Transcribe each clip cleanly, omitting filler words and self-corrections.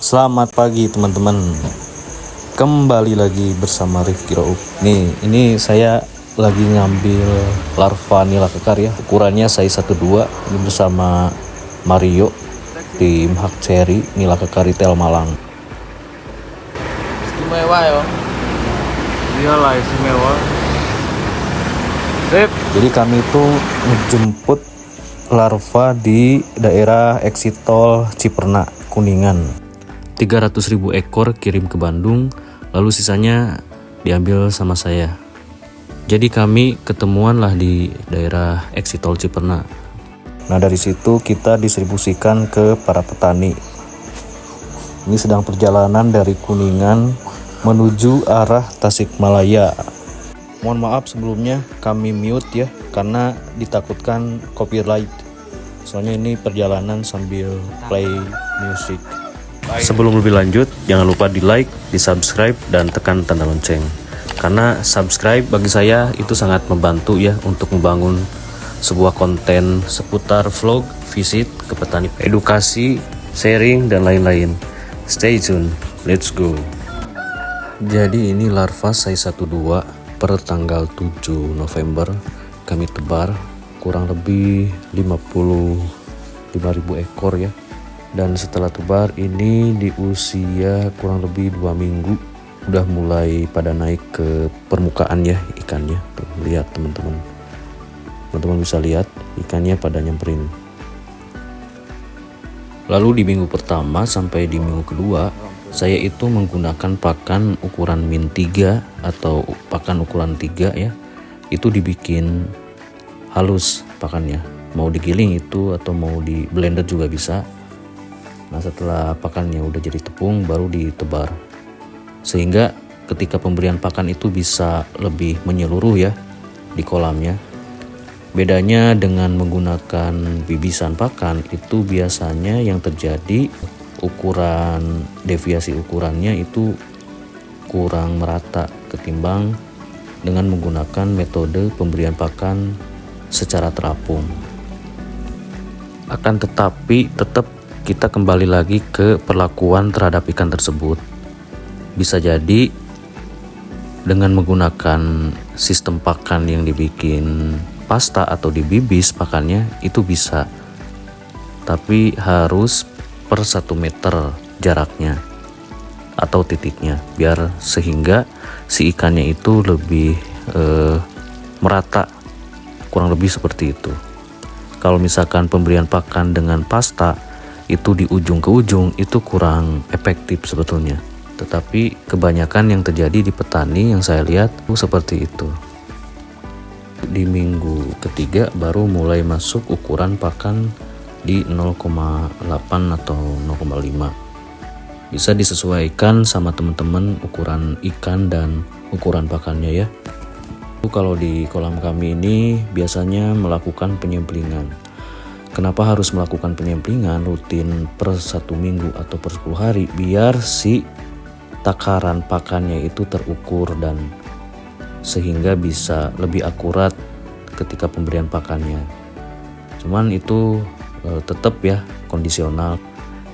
Selamat pagi teman-teman. Kembali lagi bersama Rifki Rauf. Ini saya lagi ngambil larva nila kekar ya. Ukurannya size 12. Ini bersama Mario tim Hak Cherry nila kekar Retail Malang. Istimewa ya. Iyalah istimewa. Sip. Jadi kami itu ngejemput larva di daerah exit tol Ciperna, Kuningan. 300.000 ekor kirim ke Bandung, lalu sisanya diambil sama saya. Jadi kami ketemuan lah di daerah exit tol Ciperna. Nah dari situ kita distribusikan ke para petani. Ini sedang perjalanan dari Kuningan menuju arah Tasikmalaya. Mohon maaf sebelumnya kami mute ya, karena ditakutkan copyright. Soalnya ini perjalanan sambil play music. Sebelum lebih lanjut, jangan lupa di like, di subscribe, dan tekan tanda lonceng. Karena subscribe bagi saya itu sangat membantu ya untuk membangun sebuah konten seputar vlog, visit ke petani, edukasi, sharing, dan lain-lain. Stay tune, let's go. Jadi ini larva size 12 per tanggal 7 November kami tebar kurang lebih 55.000 ekor ya. Dan setelah tebar ini di usia kurang lebih 2 minggu udah mulai pada naik ke permukaan ya ikannya. Tuh, lihat teman-teman bisa lihat ikannya pada nyamperin. Lalu di minggu pertama sampai di minggu kedua saya itu menggunakan pakan ukuran min 3 atau pakan ukuran 3 ya. Itu dibikin halus pakannya, mau digiling itu atau mau di blender juga bisa. Nah setelah pakannya udah jadi tepung baru ditebar, sehingga ketika pemberian pakan itu bisa lebih menyeluruh ya di kolamnya. Bedanya dengan menggunakan bibisan pakan itu biasanya yang terjadi ukuran deviasi ukurannya itu kurang merata ketimbang dengan menggunakan metode pemberian pakan secara terapung. Akan tetapi tetap kita kembali lagi ke perlakuan terhadap ikan tersebut. Bisa jadi dengan menggunakan sistem pakan yang dibikin pasta atau dibibis pakannya itu bisa, tapi harus per 1 meter jaraknya atau titiknya, biar sehingga si ikannya itu lebih merata, kurang lebih seperti itu. Kalau misalkan pemberian pakan dengan pasta itu di ujung ke ujung itu kurang efektif sebetulnya, tetapi kebanyakan yang terjadi di petani yang saya lihat seperti itu. Di minggu ketiga baru mulai masuk ukuran pakan di 0,8 atau 0,5. Bisa disesuaikan sama teman-teman ukuran ikan dan ukuran pakannya ya. Kalau di kolam kami ini biasanya melakukan penyemblingan. Kenapa harus melakukan penyemblingan rutin per 1 minggu atau per 10 hari? Biar si takaran pakannya itu terukur dan sehingga bisa lebih akurat ketika pemberian pakannya. Cuman itu tetap ya kondisional.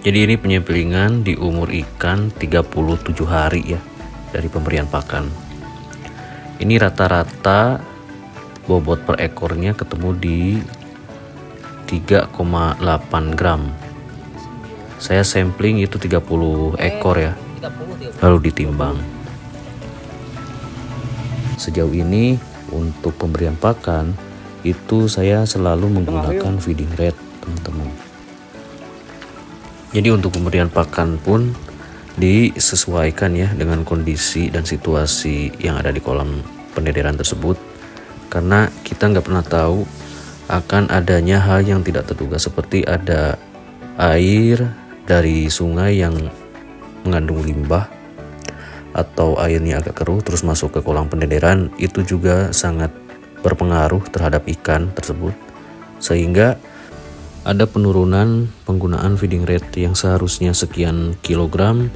Jadi ini penyemblingan di umur ikan 37 hari ya dari pemberian pakan. Ini rata-rata bobot per ekornya ketemu di 3,8 gram. Saya sampling itu 30 ekor ya, lalu ditimbang. Sejauh ini untuk pemberian pakan itu saya selalu menggunakan feeding rate teman-teman. Jadi untuk pemberian pakan pun disesuaikan ya dengan kondisi dan situasi yang ada di kolam pendederan tersebut, karena kita nggak pernah tahu akan adanya hal yang tidak terduga, seperti ada air dari sungai yang mengandung limbah atau airnya agak keruh terus masuk ke kolam pendederan. Itu juga sangat berpengaruh terhadap ikan tersebut, sehingga ada penurunan penggunaan feeding rate yang seharusnya sekian kilogram,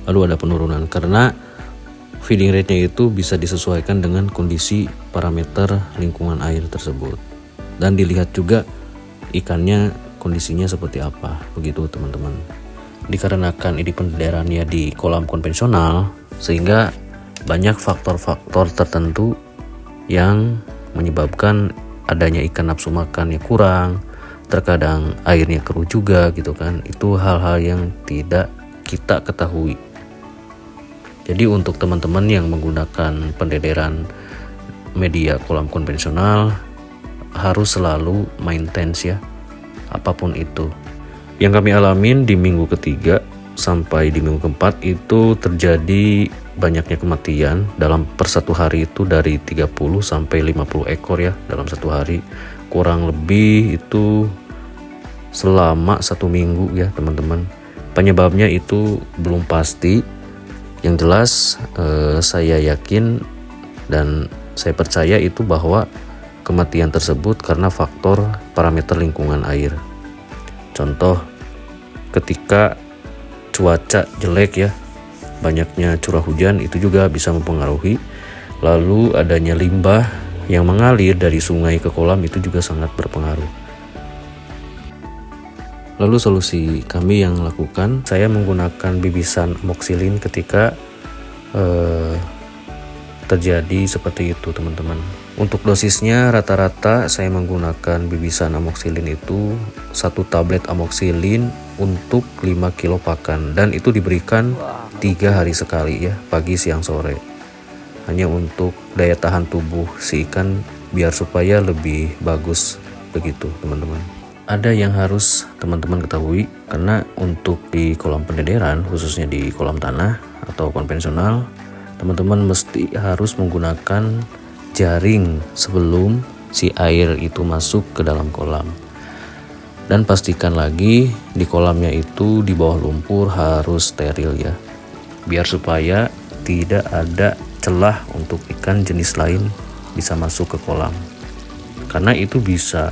lalu ada penurunan karena feeding rate-nya itu bisa disesuaikan dengan kondisi parameter lingkungan air tersebut. Dan dilihat juga ikannya kondisinya seperti apa, begitu teman-teman. dikarenakan ini pendederannya di kolam konvensional, sehingga banyak faktor-faktor tertentu yang menyebabkan adanya ikan nafsu makannya kurang, terkadang airnya keruh juga gitu kan. Itu hal-hal yang tidak kita ketahui. Jadi untuk teman-teman yang menggunakan pendederan media kolam konvensional harus selalu maintenance ya, apapun itu. Yang kami alamin di minggu ketiga sampai di minggu keempat itu terjadi banyaknya kematian dalam per satu hari itu dari 30 sampai 50 ekor ya dalam satu hari, kurang lebih itu selama 1 minggu ya teman-teman. Penyebabnya itu belum pasti. Yang jelas saya yakin dan saya percaya itu bahwa kematian tersebut karena faktor parameter lingkungan air. Contoh, ketika cuaca jelek ya, banyaknya curah hujan itu juga bisa mempengaruhi. Lalu adanya limbah yang mengalir dari sungai ke kolam itu juga sangat berpengaruh. Lalu solusi kami yang lakukan, saya menggunakan bibisan amoxicillin ketika terjadi seperti itu teman-teman. Untuk dosisnya rata-rata saya menggunakan bibisan amoxicillin itu 1 tablet amoxicillin untuk 5 kilo pakan, dan itu diberikan 3 hari sekali ya, pagi siang sore, hanya untuk daya tahan tubuh si ikan biar supaya lebih bagus begitu teman-teman. Ada yang harus teman-teman ketahui, karena untuk di kolam pendederan khususnya di kolam tanah atau konvensional, teman-teman mesti harus menggunakan jaring sebelum si air itu masuk ke dalam kolam. Dan pastikan lagi di kolamnya itu di bawah lumpur harus steril ya, biar supaya tidak ada celah untuk ikan jenis lain bisa masuk ke kolam, karena itu bisa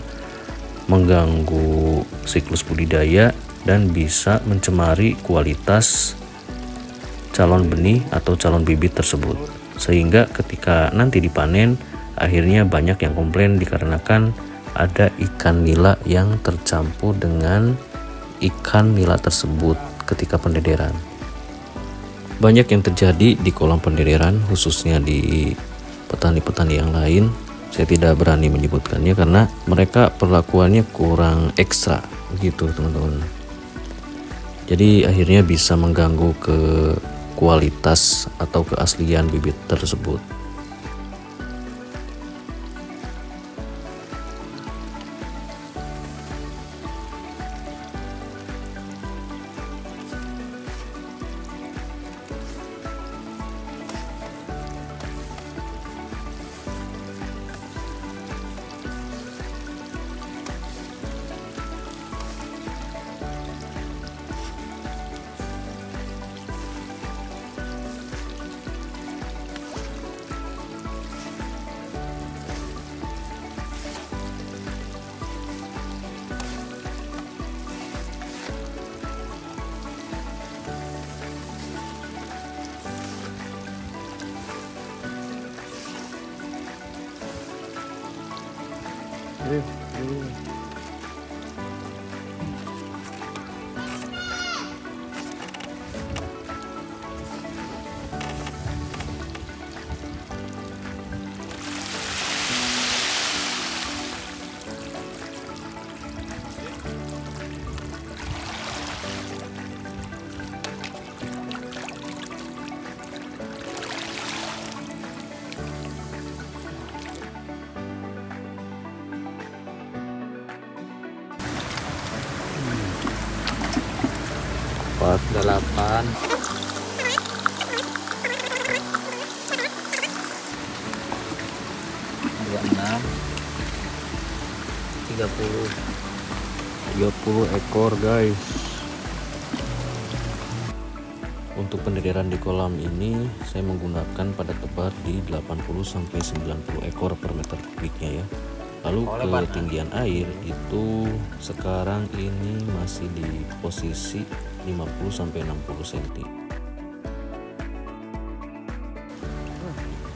mengganggu siklus budidaya dan bisa mencemari kualitas calon benih atau calon bibit tersebut, sehingga ketika nanti dipanen akhirnya banyak yang komplain dikarenakan ada ikan nila yang tercampur dengan ikan nila tersebut ketika pendederan. Banyak yang terjadi di kolam pendederan khususnya di petani-petani yang lain. Saya tidak berani menyebutkannya karena mereka perlakuannya kurang ekstra gitu teman-teman. Jadi akhirnya bisa mengganggu ke kualitas atau keaslian bibit tersebut. Empat, 8, 26, 30 ekor guys. Untuk pendederan di kolam ini saya menggunakan pada tebar di 80-90 ekor per meter kubiknya ya. Lalu ketinggian air itu sekarang ini masih di posisi 50-60 cm.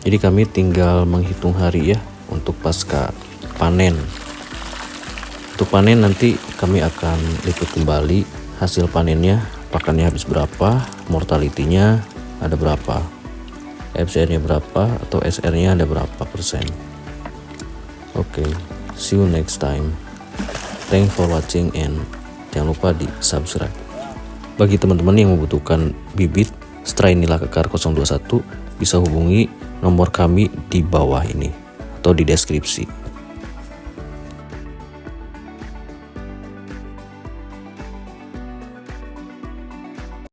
Jadi kami tinggal menghitung hari ya untuk pasca panen. Untuk panen nanti kami akan liput kembali hasil panennya pakannya habis berapa, mortality-nya ada berapa, FCR-nya berapa, atau SR-nya ada berapa persen. Oke, see you next time. Thanks for watching and jangan lupa di subscribe. Bagi teman-teman yang membutuhkan bibit strain nila kekar 021 bisa hubungi nomor kami di bawah ini atau di deskripsi.